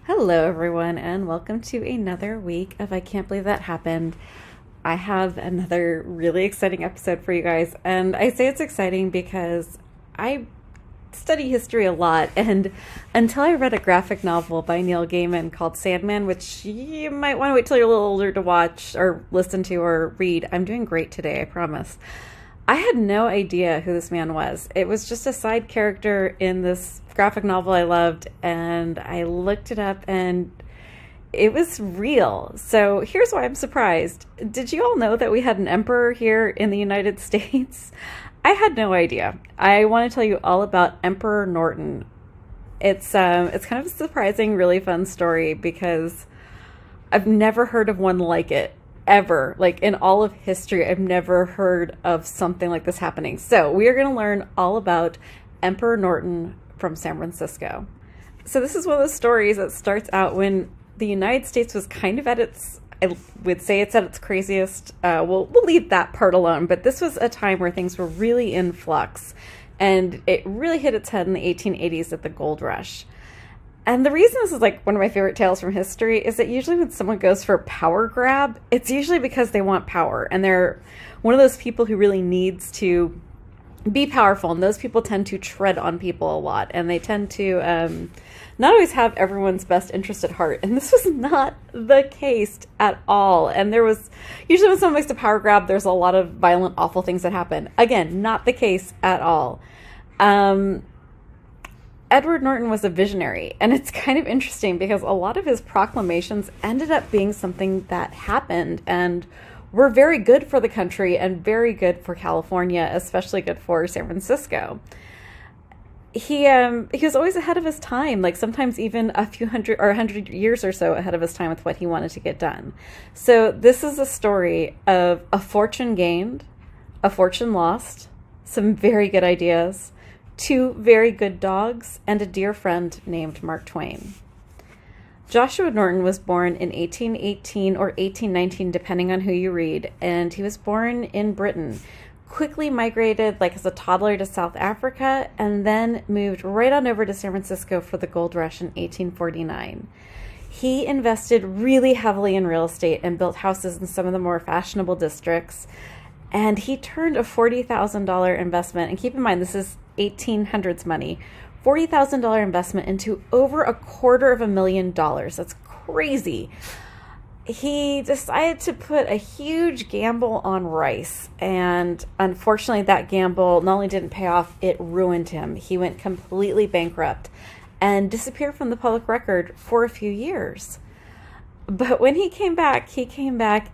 Hello, everyone, and welcome to another week of I Can't Believe That Happened. I have another really exciting episode for you guys, and I say it's exciting because I study history a lot, and until I read a graphic novel by Neil Gaiman called Sandman, which you might want to wait till you're a little older to watch or listen to or read. I'm doing great today, I promise. I had no idea who this man was. It was just a side character in this graphic novel I loved, and I looked it up and it was real. So here's why I'm surprised. Did you all know that we had an emperor here in the United States? I had no idea. I want to tell you all about Emperor Norton. It's kind of a surprising, really fun story because I've never heard of one like it. Ever. Like in all of history, I've never heard of something like this happening. So we are going to learn all about Emperor Norton from San Francisco. So this is one of those stories that starts out when the United States was kind of at its, I would say it's at its craziest. We'll leave that part alone. But this was a time where things were really in flux. And it really hit its head in the 1880s at the gold rush. And the reason this is like one of my favorite tales from history is that usually when someone goes for a power grab, it's usually because they want power. And they're one of those people who really needs to be powerful. And those people tend to tread on people a lot. And they tend to not always have everyone's best interest at heart. And this was not the case at all. And there was usually when someone makes a power grab, there's a lot of violent, awful things that happen. Again, not the case at all. Edward Norton was a visionary, and it's kind of interesting because a lot of his proclamations ended up being something that happened and were very good for the country and very good for California, especially good for San Francisco. He was always ahead of his time, like sometimes even a few hundred or 100 years or so ahead of his time with what he wanted to get done. So this is a story of a fortune gained, a fortune lost, some very good ideas, two very good dogs, and a dear friend named Mark Twain. Joshua Norton was born in 1818 or 1819, depending on who you read, and he was born in Britain. Quickly migrated like as a toddler to South Africa, and then moved right on over to San Francisco for the gold rush in 1849. He invested really heavily in real estate and built houses in some of the more fashionable districts. And he turned a $40,000 investment, and keep in mind, this is 1800s money, $40,000 investment into over $250,000. That's crazy. He decided to put a huge gamble on rice, and unfortunately that gamble not only didn't pay off, it ruined him. He went completely bankrupt and disappeared from the public record for a few years. But when he came back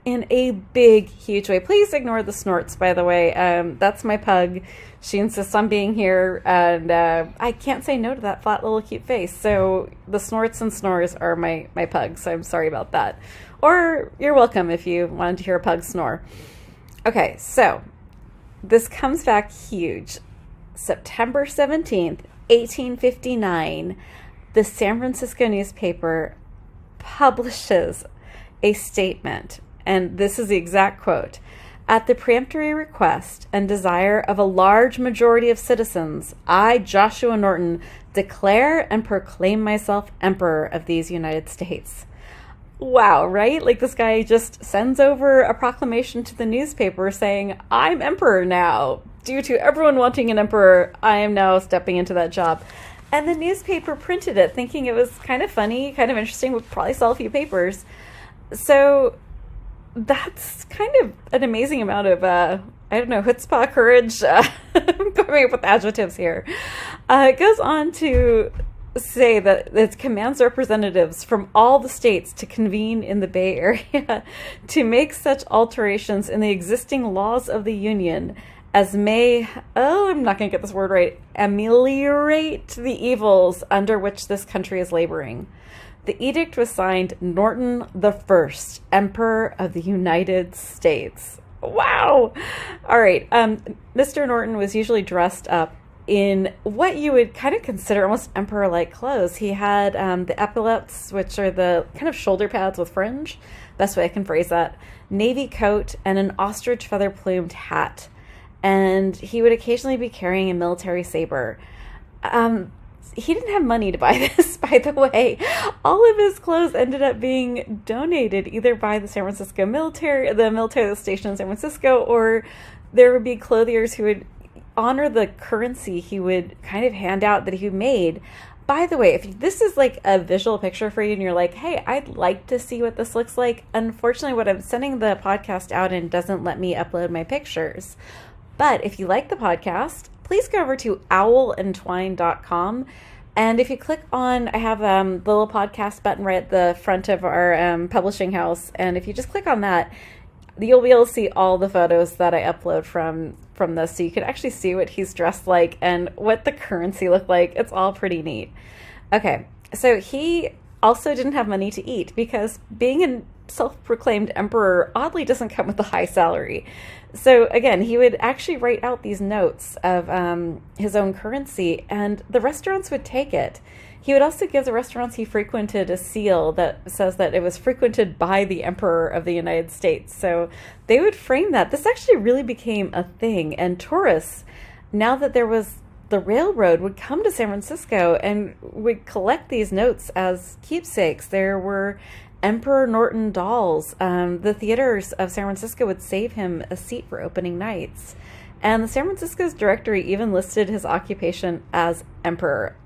in a big, huge way. Please ignore the snorts, by the way. That's my pug. She insists on being here, and I can't say no to that flat little cute face. So the snorts and snores are my pug, so I'm sorry about that. Or you're welcome if you wanted to hear a pug snore. Okay, so this comes back huge. September 17th, 1859, the San Francisco newspaper publishes a statement, and this is the exact quote: "At the peremptory request and desire of a large majority of citizens, I, Joshua Norton, declare and proclaim myself Emperor of these United States." Wow, right? Like this guy just sends over a proclamation to the newspaper saying, "I'm emperor now. Due to everyone wanting an emperor, I am now stepping into that job." And the newspaper printed it, thinking it was kind of funny, kind of interesting, would probably sell a few papers. So that's kind of an amazing amount of, chutzpah, courage. I'm coming up with adjectives here. It goes on to say that it commands representatives from all the states to convene in the Bay Area to make such alterations in the existing laws of the Union as may, I'm not going to get this word right, ameliorate the evils under which this country is laboring. The edict was signed Norton the First, Emperor of the United States. Wow! All right, Mr. Norton was usually dressed up in what you would kind of consider almost emperor-like clothes. He had the epaulettes, which are the kind of shoulder pads with fringe, best way I can phrase that, navy coat, and an ostrich feather-plumed hat. And he would occasionally be carrying a military saber. he didn't have money to buy this, by the way. All of his clothes ended up being donated either by the San Francisco military, the military that's stationed in San Francisco, or there would be clothiers who would honor the currency he would kind of hand out that he made. By the way, if this is like a visual picture for you and you're like, hey, I'd like to see what this looks like, unfortunately, what I'm sending the podcast out in doesn't let me upload my pictures. But if you like the podcast, please go over to owlandtwine.com. And if you click on, I have the little podcast button right at the front of our publishing house. And if you just click on that, you'll be able to see all the photos that I upload from this. So you can actually see what he's dressed like and what the currency looked like. It's all pretty neat. Okay, so he also didn't have money to eat because being a self-proclaimed emperor oddly doesn't come with a high salary. So again, he would actually write out these notes of his own currency, and the restaurants would take it. He would also give the restaurants he frequented a seal that says that it was frequented by the Emperor of the United States. So they would frame that. This actually really became a thing, and tourists, now that there was the railroad, would come to San Francisco and would collect these notes as keepsakes. There were Emperor Norton dolls. The theaters of San Francisco would save him a seat for opening nights. And the San Francisco's directory even listed his occupation as emperor.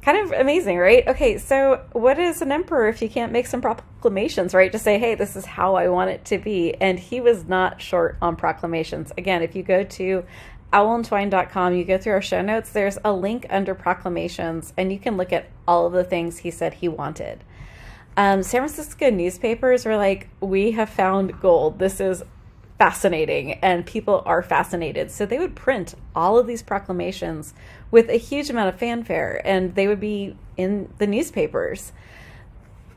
Kind of amazing, right? Okay, so what is an emperor if you can't make some proclamations, right? To say, hey, this is how I want it to be. And he was not short on proclamations. Again, if you go to owlandtwine.com, you go through our show notes, there's a link under proclamations, and you can look at all of the things he said he wanted. San Francisco newspapers were like, we have found gold. This is fascinating, and people are fascinated. So they would print all of these proclamations with a huge amount of fanfare, and they would be in the newspapers.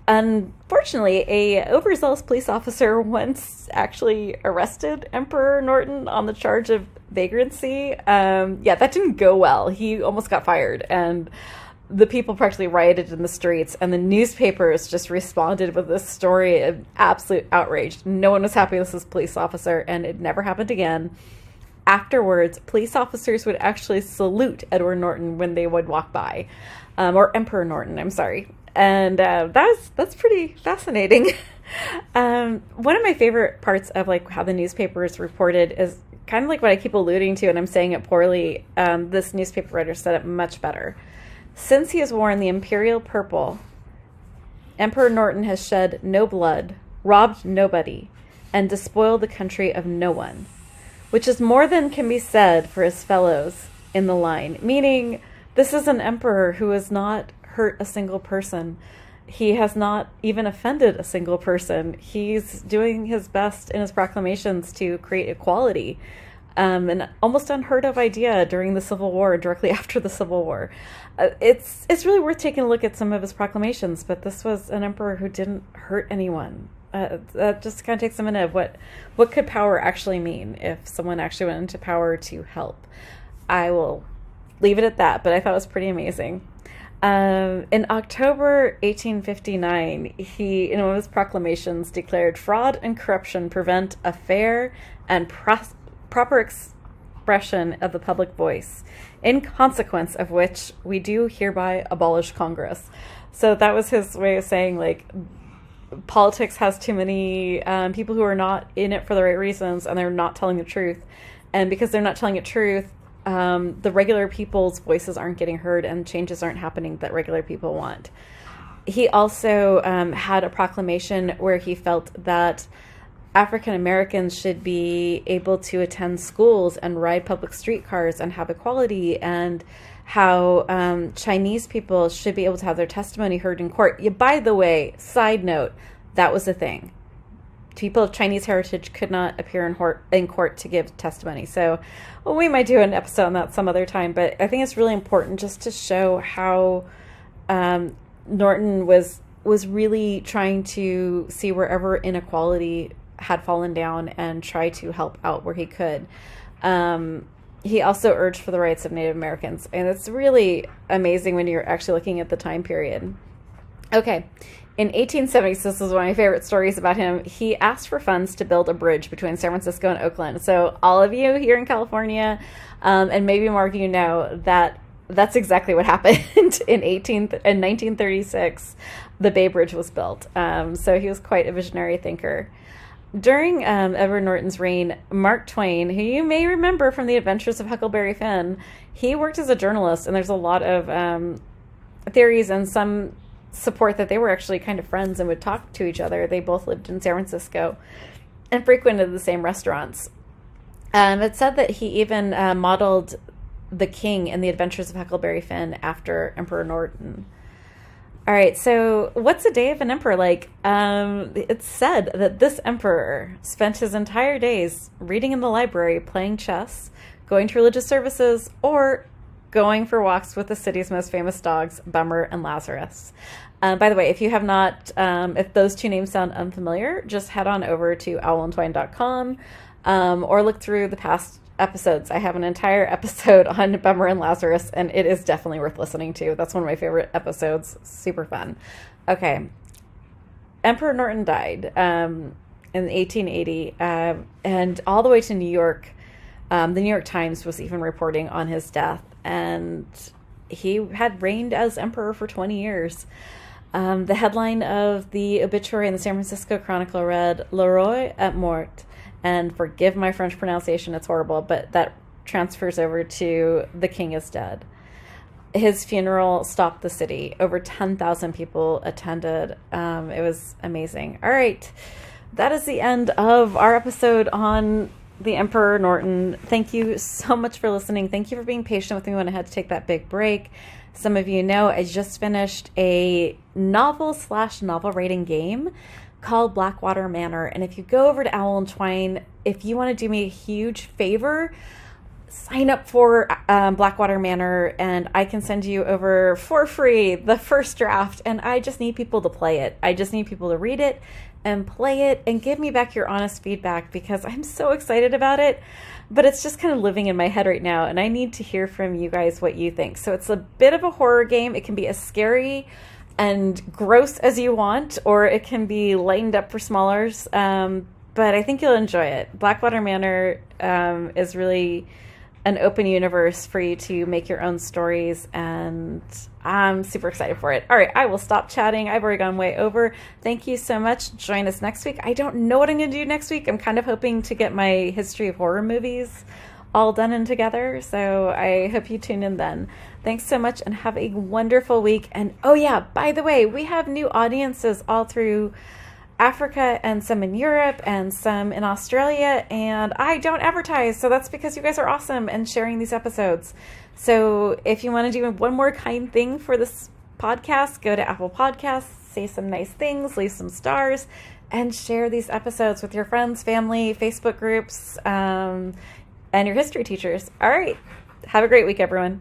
Unfortunately, a overzealous police officer once actually arrested Emperor Norton on the charge of vagrancy. That didn't go well. He almost got fired, and the people practically rioted in the streets, and the newspapers just responded with this story of absolute outrage. No one was happy with this police officer, and it never happened again. Afterwards, police officers would actually salute Edward Norton when they would walk by, or Emperor Norton, I'm sorry. And that's pretty fascinating. One of my favorite parts of like how the newspapers reported is kind of like what I keep alluding to, and I'm saying it poorly. This newspaper writer said it much better. Since he has worn the imperial purple, Emperor Norton has shed no blood, robbed nobody, and despoiled the country of no one, which is more than can be said for his fellows in the line. Meaning, this is an emperor who has not hurt a single person. He has not even offended a single person. He's doing his best in his proclamations to create equality. An almost unheard of idea during the Civil War, directly after the Civil War. It's really worth taking a look at some of his proclamations, but this was an emperor who didn't hurt anyone. That just kind of takes a minute of what could power actually mean if someone actually went into power to help. I will leave it at that, but I thought it was pretty amazing. In October 1859, he, in one of his proclamations, declared fraud and corruption prevent a fair and proper expression of the public voice, in consequence of which we do hereby abolish Congress. So that was his way of saying, like, politics has too many people who are not in it for the right reasons, and they're not telling the truth. And because they're not telling the truth, the regular people's voices aren't getting heard, and changes aren't happening that regular people want. He also had a proclamation where he felt that African Americans should be able to attend schools and ride public streetcars and have equality, and how Chinese people should be able to have their testimony heard in court. By the way, side note, that was a thing. People of Chinese heritage could not appear in court to give testimony. So we might do an episode on that some other time, but I think it's really important just to show how Norton was really trying to see wherever inequality had fallen down and try to help out where he could. He also urged for the rights of Native Americans, and it's really amazing when you're actually looking at the time period. Okay, in 1876, this is one of my favorite stories about him. He asked for funds to build a bridge between San Francisco and Oakland. So all of you here in California, and maybe more of you know that that's exactly what happened in 1936. The Bay Bridge was built. So he was quite a visionary thinker. During Edward Norton's reign, Mark Twain, who you may remember from The Adventures of Huckleberry Finn, he worked as a journalist, and there's a lot of theories and some support that they were actually kind of friends and would talk to each other. They both lived in San Francisco and frequented the same restaurants. It's said that he even modeled the king in The Adventures of Huckleberry Finn after Emperor Norton. All right, so what's a day of an emperor like? It's said that this emperor spent his entire days reading in the library, playing chess, going to religious services, or going for walks with the city's most famous dogs, Bummer and Lazarus. By the way, if you have not, if those two names sound unfamiliar, just head on over to owlandtwine.com or look through the past episodes. I have an entire episode on Bummer and Lazarus, and it is definitely worth listening to. That's one of my favorite episodes. Super fun. Okay. Emperor Norton died in 1880, and all the way to New York. The New York Times was even reporting on his death, and he had reigned as emperor for 20 years. The headline of the obituary in the San Francisco Chronicle read, "Le Roi est mort." And forgive my French pronunciation, it's horrible, but that transfers over to "the king is dead." His funeral stopped the city. Over 10,000 people attended. It was amazing. All right. That is the end of our episode on the Emperor Norton. Thank you so much for listening. Thank you for being patient with me when I had to take that big break. Some of you know I just finished a novel/novel rating game called Blackwater Manor. And if you go over to Owl and Twine, if you want to do me a huge favor, sign up for Blackwater Manor, and I can send you over for free the first draft. And I just need people to play it. I just need people to read it and play it and give me back your honest feedback, because I'm so excited about it, but it's just kind of living in my head right now, and I need to hear from you guys what you think. So it's a bit of a horror game. It can be as scary and gross as you want, or it can be lightened up for smallers, but I think you'll enjoy it. Blackwater Manor is really an open universe for you to make your own stories, and I'm super excited for it. All right, I will stop chatting. I've already gone way over. Thank you so much. Join us next week. I don't know what I'm going to do next week. I'm kind of hoping to get my history of horror movies all done and together, so I hope you tune in then. Thanks so much, and have a wonderful week. And oh yeah, by the way, we have new audiences all through Africa, and some in Europe, and some in Australia, and I don't advertise, so that's because you guys are awesome and sharing these episodes. So if you want to do one more kind thing for this podcast, go to Apple Podcasts, say some nice things, leave some stars, and share these episodes with your friends, family, Facebook groups, and your history teachers. All right, have a great week, everyone.